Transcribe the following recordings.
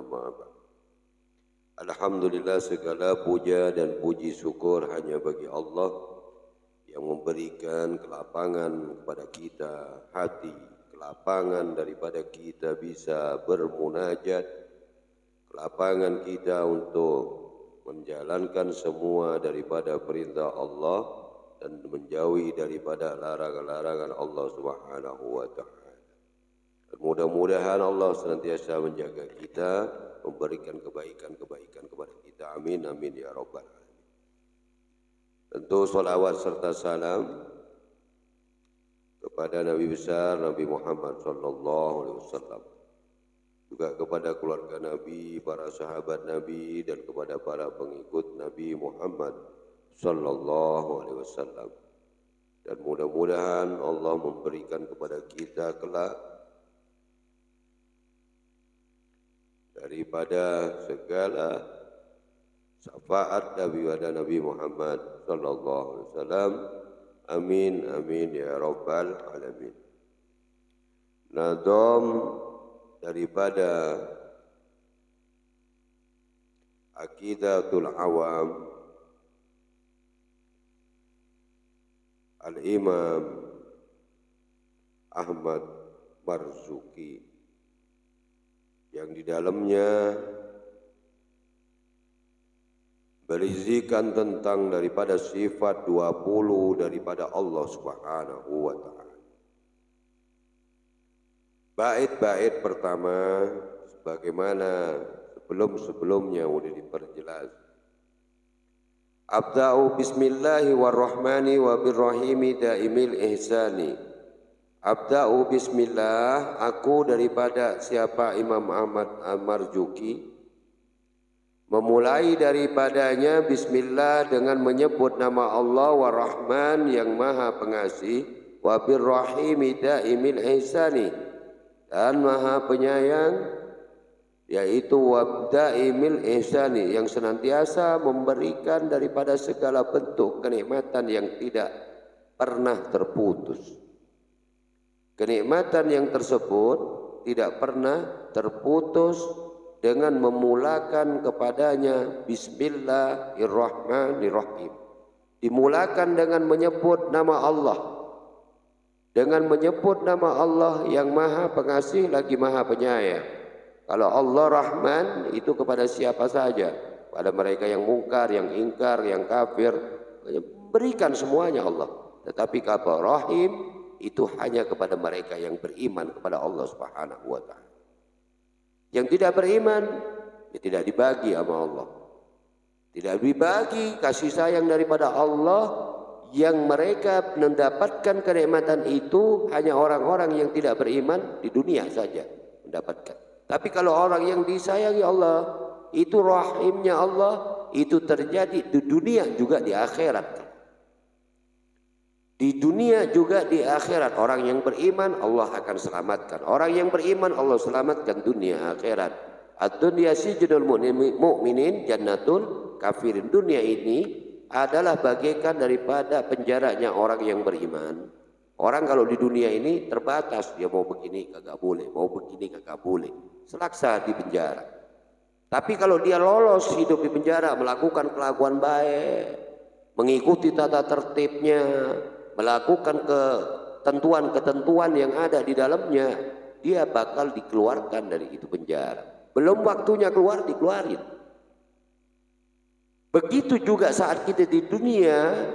amma ba'd. Alhamdulillah, segala puja dan puji syukur hanya bagi Allah yang memberikan kelapangan kepada kita hati, kelapangan daripada kita bisa bermunajat, kelapangan kita untuk menjalankan semua daripada perintah Allah dan menjauhi daripada larangan-larangan Allah Subhanahu wa Ta'ala. Mudah-mudahan Allah senantiasa menjaga kita, memberikan kebaikan-kebaikan kepada kita. Amin, amin ya rabbal alamin. Tentu salawat serta salam kepada Nabi besar Nabi Muhammad sallallahu alaihi wasallam, juga kepada keluarga Nabi, para sahabat Nabi, dan kepada para pengikut Nabi Muhammad sallallahu alaihi wasallam. Dan mudah-mudahan Allah memberikan kepada kita kelak daripada segala syafaat daripada Nabi Muhammad sallallahu alaihi wasallam. Amin, amin ya rabbal alamin. Nazam daripada Aqidatul Awam Al-Imam Ahmad Marzuki, yang di dalamnya berisikan tentang daripada sifat 20 daripada Allah Subhanahu wa Ta'ala. Bait-bait pertama sebagaimana sebelum-sebelumnya sudah diperjelas. Abda'u bismillahi warrahmani wabirrahimi daimil ihsani. Abda'u bismillah, aku daripada siapa Imam Ahmad Al-Marzuki, memulai daripadanya bismillah dengan menyebut nama Allah War-Rahman yang maha pengasih, wabirrahimi daimil ihsani, dan maha penyayang, yaitu wabdaimil ihsani, yang senantiasa memberikan daripada segala bentuk kenikmatan yang tidak pernah terputus. Kenikmatan yang tersebut tidak pernah terputus dengan memulakan kepadanya Bismillahirrahmanirrahim. Dimulakan dengan menyebut nama Allah. Dengan menyebut nama Allah yang maha pengasih lagi maha penyayang. Kalau Allah Rahman itu kepada siapa saja, pada mereka yang mungkar, yang ingkar, yang kafir, berikan semuanya Allah. Tetapi kalau Rahim itu hanya kepada mereka yang beriman kepada Allah Subhanahu wa Ta'ala. Yang tidak beriman, ya tidak dibagi sama Allah. Tidak dibagi kasih sayang daripada Allah, yang mereka mendapatkan kenikmatan itu hanya orang-orang yang tidak beriman di dunia saja mendapatkan. Tapi kalau orang yang disayangi Allah, itu rahimnya Allah, itu terjadi di dunia juga di akhirat. Di dunia juga di akhirat. Orang yang beriman Allah akan selamatkan. Orang yang beriman Allah selamatkan dunia akhirat. Ad-dunya sijnul mu'minin jannatul kafirin. Dunia ini adalah bagaikan daripada penjaranya orang yang beriman. Orang kalau di dunia ini terbatas, dia mau begini kagak boleh, mau begini kagak boleh, selaksa di penjara. Tapi kalau dia lolos hidup di penjara, melakukan kelakuan baik, mengikuti tata tertibnya, melakukan ketentuan-ketentuan yang ada di dalamnya, dia bakal dikeluarkan dari itu penjara. Belum waktunya keluar, dikeluarin. Begitu juga saat kita di dunia,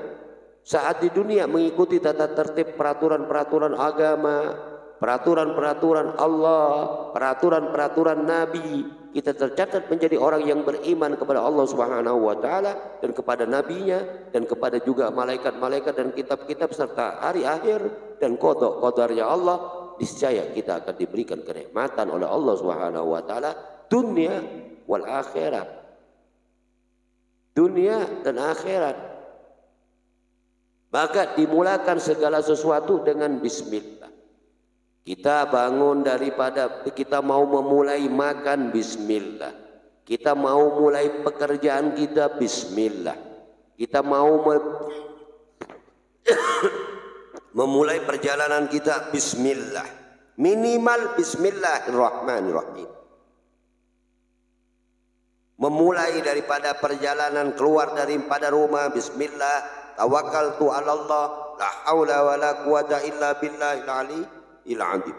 saat di dunia mengikuti tata tertib peraturan-peraturan agama, peraturan-peraturan Allah, peraturan-peraturan Nabi, kita tercatat menjadi orang yang beriman kepada Allah Subhanahu wa Ta'ala dan kepada nabinya dan kepada juga malaikat-malaikat dan kitab-kitab serta hari akhir dan qada qadarnya Allah. Niscaya kita akan diberikan kenikmatan oleh Allah Subhanahu wa Ta'ala dunia wal akhirat. Dunia dan akhirat. Maka dimulakan segala sesuatu dengan bismillah. Kita bangun daripada kita mau memulai makan bismillah. Kita mau mulai pekerjaan kita bismillah. Kita mau memulai perjalanan kita bismillah. Minimal bismillahirrahmanirrahim. memulai daripada perjalanan keluar daripada rumah, bismillah, tawakkaltu 'ala Allah, la haula wala quwata illa billahil aliyyil azim.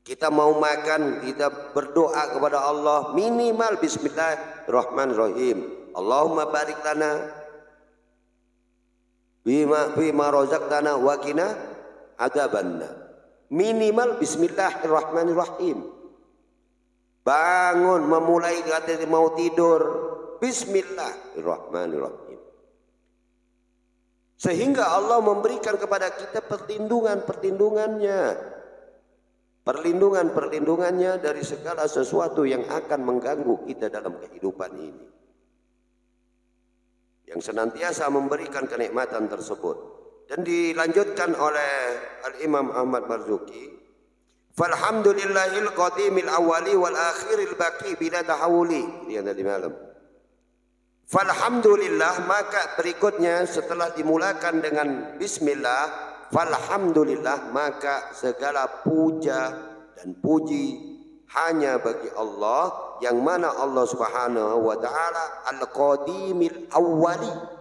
Kita mau makan, kita berdoa kepada Allah minimal bismillahirrahmanirrahim. Allahumma barik lana bima razaqtana wa qina adzabannar. Minimal bismillahirrahmanirrahim. Bangun, memulai ketika mau tidur, bismillahirrahmanirrahim. Sehingga Allah memberikan kepada kita perlindungannya dari segala sesuatu yang akan mengganggu kita dalam kehidupan ini, yang senantiasa memberikan kenikmatan tersebut. Dan dilanjutkan oleh Al-Imam Ahmad Marzuki, falhamdulillahil qadimil awwali wal akhiril baqi bila tahawuli. Dia tadi malam. Falhamdulillah, maka berikutnya setelah dimulakan dengan bismillah, falhamdulillah, maka segala puja dan puji hanya bagi Allah, yang mana Allah Subhanahu wa taala al-qadimil awwali.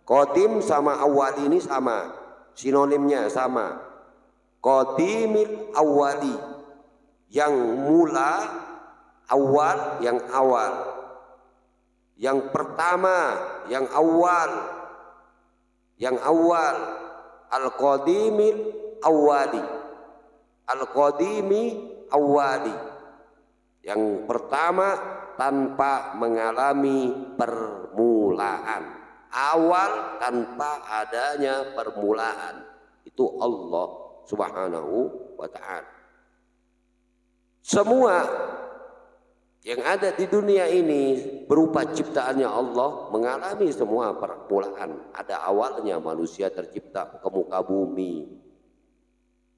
Qadim sama awwali ini sama, sinonimnya sama. Qadimil awwali, yang mula, awal, yang awal, yang pertama, yang awal, al-qadimil awwali, al-qadimi awwali, yang pertama tanpa mengalami permulaan, awal tanpa adanya permulaan, itu Allah Subhanahu wa ta'ala. Semua yang ada di dunia ini berupa ciptaannya Allah mengalami semua permulaan. Ada awalnya manusia tercipta ke muka bumi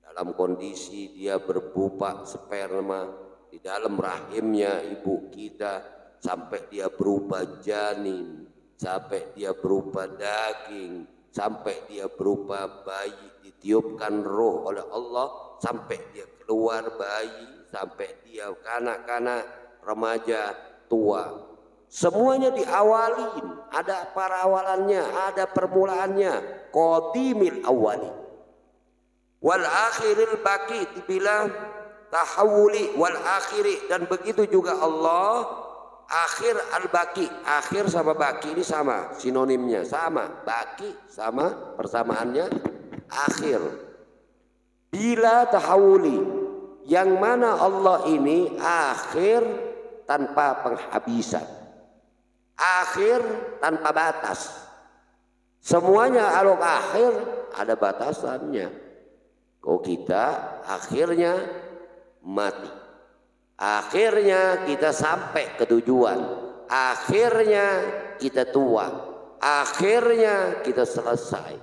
dalam kondisi dia berupa sperma di dalam rahimnya ibu kita, sampai dia berupa janin, sampai dia berupa daging, sampai dia berupa bayi, ditiupkan roh oleh Allah, sampai dia keluar bayi, sampai dia kanak-kanak, remaja, tua. Semuanya diawalin, ada perawalannya, ada permulaannya. Qadimil awwali wal akhiril baqi, dibilang tahawuli wal akhiri, dan begitu juga Allah akhir al-baqi. Akhir sama baqi ini sama, sinonimnya sama. Baqi sama persamaannya akhir. Bila tahawuli, yang mana Allah ini akhir tanpa penghabisan, akhir tanpa batas. Semuanya kalau akhir ada batasannya. Kalau kita akhirnya mati, akhirnya kita sampai ke tujuan, akhirnya kita tua, akhirnya kita selesai.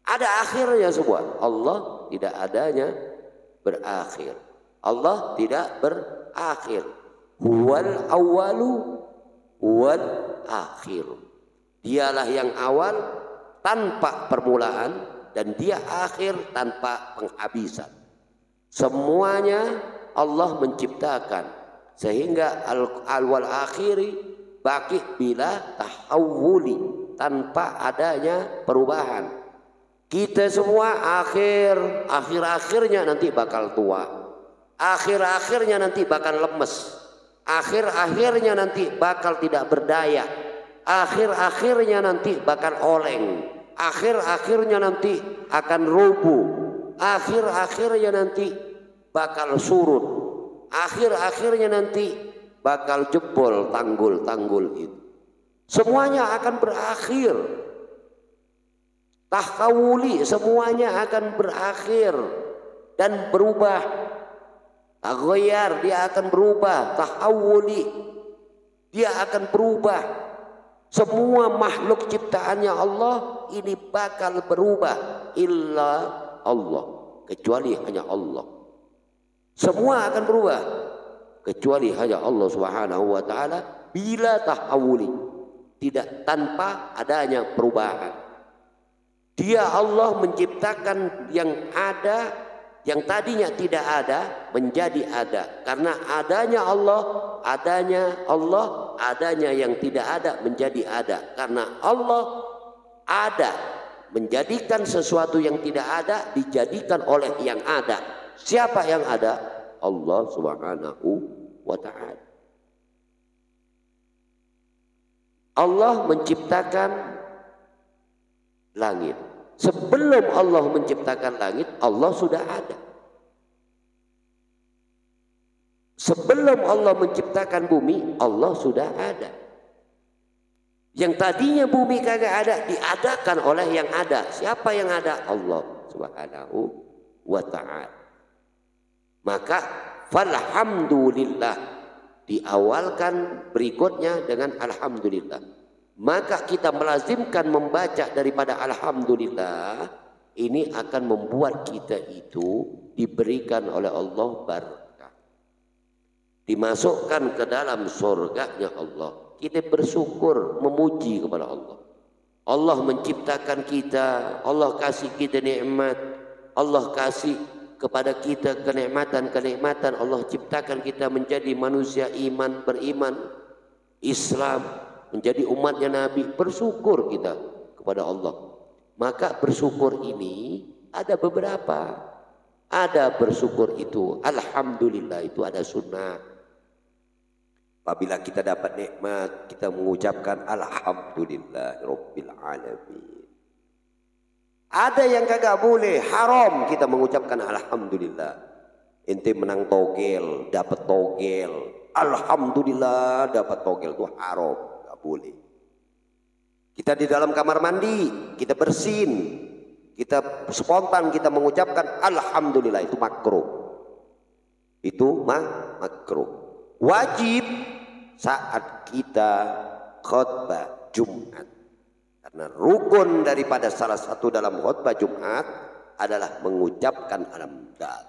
Ada akhirnya semua. Allah tidak adanya berakhir. Allah tidak berakhir. Huwal awwalu wal akhir. Dialah yang awal tanpa permulaan, dan dia akhir tanpa penghabisan. Semuanya Allah menciptakan, sehingga al-wal akhiri baqi bila tahawuli, tanpa adanya perubahan. Kita semua akhir-akhirnya nanti bakal tua, akhir-akhirnya nanti bakal lemes, akhir-akhirnya nanti bakal tidak berdaya, akhir-akhirnya nanti bakal oleng, akhir-akhirnya nanti akan rubuh, akhir-akhirnya nanti bakal surut, akhir-akhirnya nanti bakal jebol tanggul-tanggul itu. Semuanya akan berakhir. Tahawuli, semuanya akan berakhir dan berubah. Taghayyar, dia akan berubah. Tahawuli, dia akan berubah. Semua makhluk ciptaannya Allah ini bakal berubah, illa Allah, kecuali hanya Allah. Semua akan berubah kecuali hanya Allah Subhanahu wa taala, bila tahawuli, tidak tanpa adanya perubahan. Dia Allah menciptakan yang ada, yang tadinya tidak ada menjadi ada. Karena adanya Allah adanya yang tidak ada menjadi ada. Karena Allah ada, menjadikan sesuatu yang tidak ada dijadikan oleh yang ada. Siapa yang ada? Allah Subhanahu wa ta'ala. Allah menciptakan langit. Sebelum Allah menciptakan langit, Allah sudah ada. Sebelum Allah menciptakan bumi, Allah sudah ada. Yang tadinya bumi kagak ada, diadakan oleh yang ada. Siapa yang ada? Allah Subhanahu wa ta'ala. Maka falhamdulillah, diawalkan berikutnya dengan alhamdulillah. Maka kita melazimkan membaca daripada alhamdulillah. Ini akan membuat kita itu diberikan oleh Allah barakah, dimasukkan ke dalam surganya Allah. Kita bersyukur, memuji kepada Allah. Allah menciptakan kita, Allah kasih kita nikmat, Allah kasih kepada kita kenikmatan-kenikmatan. Allah ciptakan kita menjadi manusia iman, beriman, Islam, menjadi umatnya Nabi. Bersyukur kita kepada Allah. Maka bersyukur ini ada beberapa. Ada bersyukur itu alhamdulillah, itu ada sunnah. Apabila kita dapat nikmat, kita mengucapkan alhamdulillah rabbil alamin. Ada yang kagak boleh, haram kita mengucapkan alhamdulillah. Ente menang togel, dapat togel, alhamdulillah dapat togel, itu haram, nggak boleh. Kita di dalam kamar mandi, kita bersin, kita spontan kita mengucapkan alhamdulillah, itu makruh. Itu makruh. Wajib saat kita khutbah Jumat. Karena rukun daripada salah satu dalam khutbah Jumat adalah mengucapkan alhamdulillah,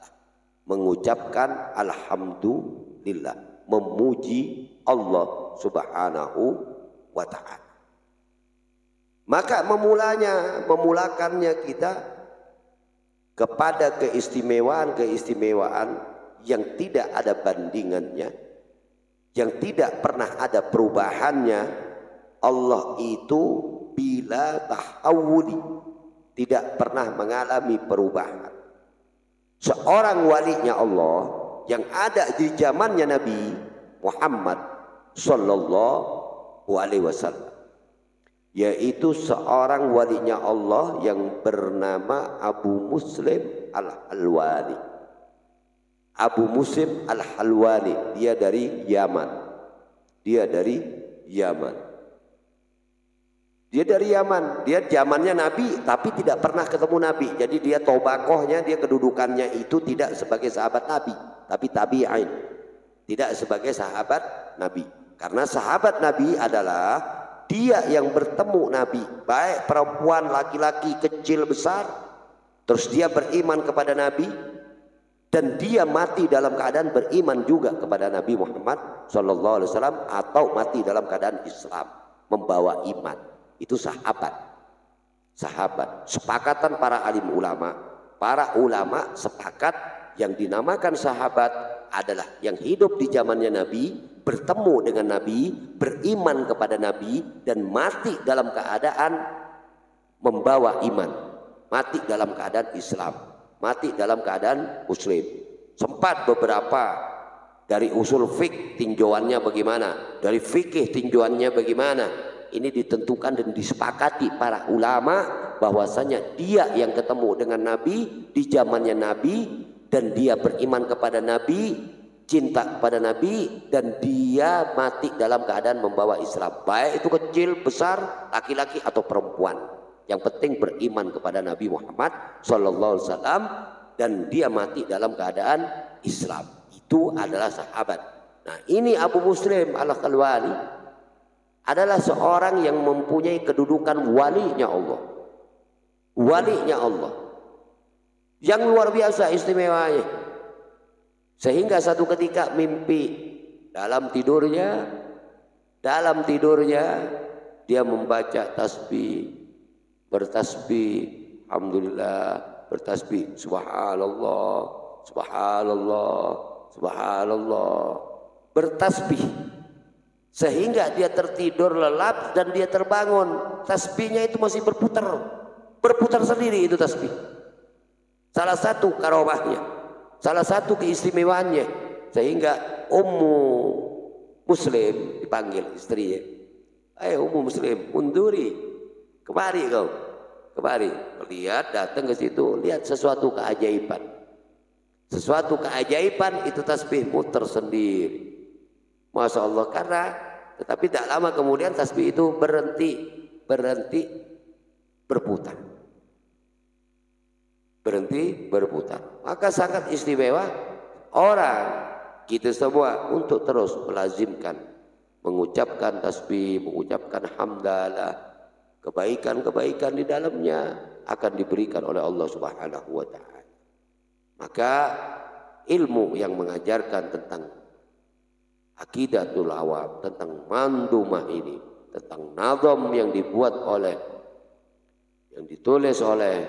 mengucapkan alhamdulillah, memuji Allah Subhanahu wa ta'ala. Maka memulakannya kita kepada keistimewaan-keistimewaan yang tidak ada bandingannya, yang tidak pernah ada perubahannya. Allah itu bila tahawuli, tidak pernah mengalami perubahan. Seorang walinya Allah yang ada di zamannya Nabi Muhammad sallallahu alaihi wasallam, yaitu seorang walinya Allah yang bernama Abu Muslim Al-Halwani. Abu Muslim Al-Halwani, dia dari Yaman. Dia dari Yaman, dia zamannya Nabi tapi tidak pernah ketemu Nabi. Jadi dia tobakohnya, dia kedudukannya itu tidak sebagai sahabat Nabi, tapi tabi'in, tidak sebagai sahabat Nabi. Karena sahabat Nabi adalah dia yang bertemu Nabi, baik perempuan, laki-laki, kecil, besar, terus dia beriman kepada Nabi, dan dia mati dalam keadaan beriman juga kepada Nabi Muhammad SAW, atau mati dalam keadaan Islam, membawa iman. Itu sahabat. Sepakatan para alim ulama. Para ulama sepakat yang dinamakan sahabat adalah yang hidup di zamannya Nabi, bertemu dengan Nabi, beriman kepada Nabi, dan mati dalam keadaan membawa iman, mati dalam keadaan Islam, mati dalam keadaan Muslim. Sempat beberapa dari usul fikih tinjauannya bagaimana, dari fikih tinjauannya bagaimana. Ini ditentukan dan disepakati para ulama bahwasanya dia yang ketemu dengan Nabi di zamannya Nabi, dan dia beriman kepada Nabi, cinta kepada Nabi, dan dia mati dalam keadaan membawa Islam, baik itu kecil, besar, laki-laki atau perempuan. Yang penting beriman kepada Nabi Muhammad SAW, dan dia mati dalam keadaan Islam. Itu adalah sahabat. Nah, ini Abu Muslim Al-Halwani adalah seorang yang mempunyai kedudukan walinya Allah. Walinya Allah yang luar biasa istimewanya. Sehingga satu ketika mimpi dalam tidurnya dia membaca tasbih, bertasbih, alhamdulillah, bertasbih, subhanallah, subhanallah, subhanallah, bertasbih sehingga dia tertidur lelap dan dia terbangun, tasbihnya itu masih berputar sendiri itu tasbih. Salah satu karomahnya, salah satu keistimewaannya, sehingga Ummu Muslim dipanggil istrinya, ayo Ummu Muslim, munduri, kemari kau, kemari. Lihat, datang ke situ, lihat sesuatu keajaiban. Sesuatu keajaiban itu tasbih muter sendiri. Masya Allah, karena tetapi tak lama kemudian tasbih itu berhenti berputar. Maka sangat istimewa orang kita semua untuk terus melazimkan mengucapkan tasbih, mengucapkan hamdalah. Kebaikan-kebaikan di dalamnya akan diberikan oleh Allah Subhanahu wa taala. Maka ilmu yang mengajarkan tentang Aqidatul Awam, tentang mandumah ini, tentang nazam yang ditulis oleh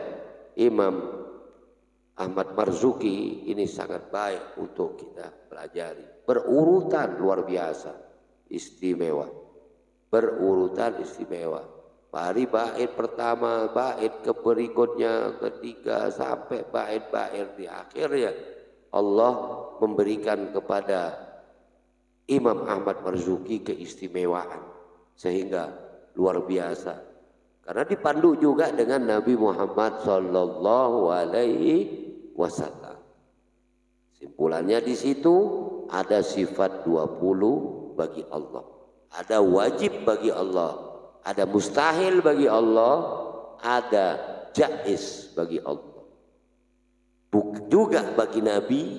Imam Ahmad Marzuki, ini sangat baik untuk kita pelajari. Berurutan luar biasa, istimewa. Berurutan istimewa. Dari bait pertama, bait ke berikutnya, ketiga, sampai bait-bait di akhirnya Allah memberikan kepada Imam Ahmad Marzuki keistimewaan sehingga luar biasa. Karena dipandu juga dengan Nabi Muhammad sallallahu alaihi wasallam. Simpulannya di situ ada sifat 20 bagi Allah. Ada wajib bagi Allah, ada mustahil bagi Allah, ada jaiz bagi Allah. Juga bagi Nabi,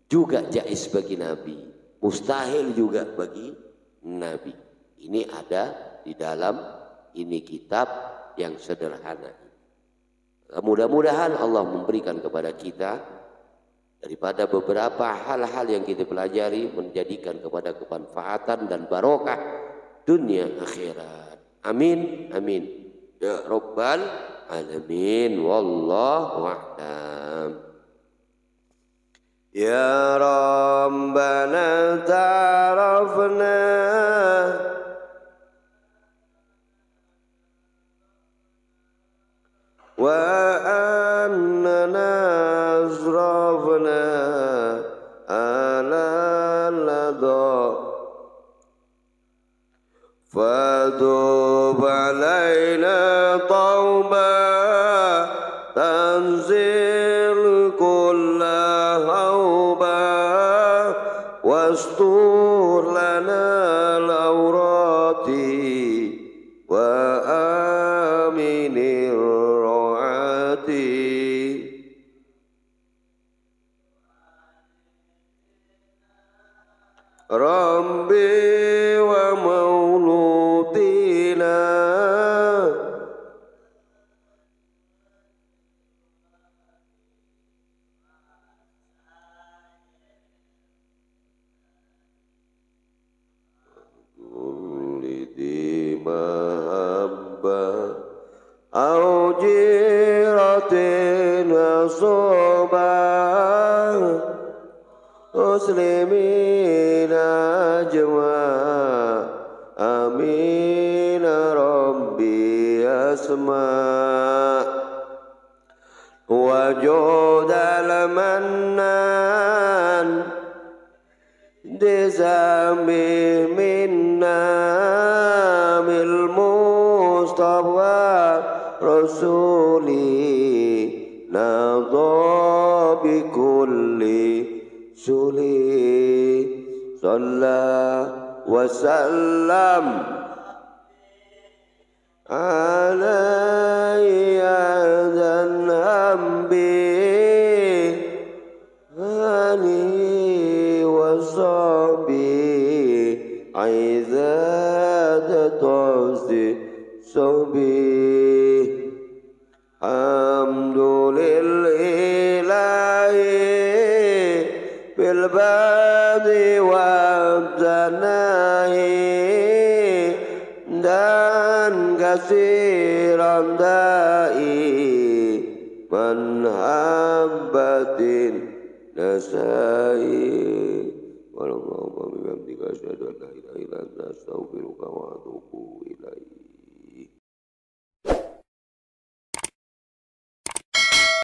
juga jaiz bagi Nabi. Mustahil juga bagi Nabi. Ini ada di dalam ini kitab yang sederhana. Mudah-mudahan Allah memberikan kepada kita daripada beberapa hal-hal yang kita pelajari menjadikan kepada kemanfaatan dan barokah dunia akhirat. Amin, amin. Ya Rabbal Alamin. Wallahu a'lam. Ya Rabbana ta'arafna wa annana azrafna ala ladha fadub alaina tauba tanzil kulla wastur lana al-awrati wa aminir ro'ati Rabbi wa maulutina au jiratin asobah muslimin ajma amin rabbi asma wajudal mannan dizambi minna mil mustafa rasuli nadha bi kulli suli sallallahu wa sallam alaihi dan ambi ani wa sahbi aizadat sobi hamdulillahi bil badi wa zanahi dan kasiran da'i man habbatin nasai wallahu bihamdika asyhadu an la ilaha illa anta astaghfiruka wa atubu ilaik.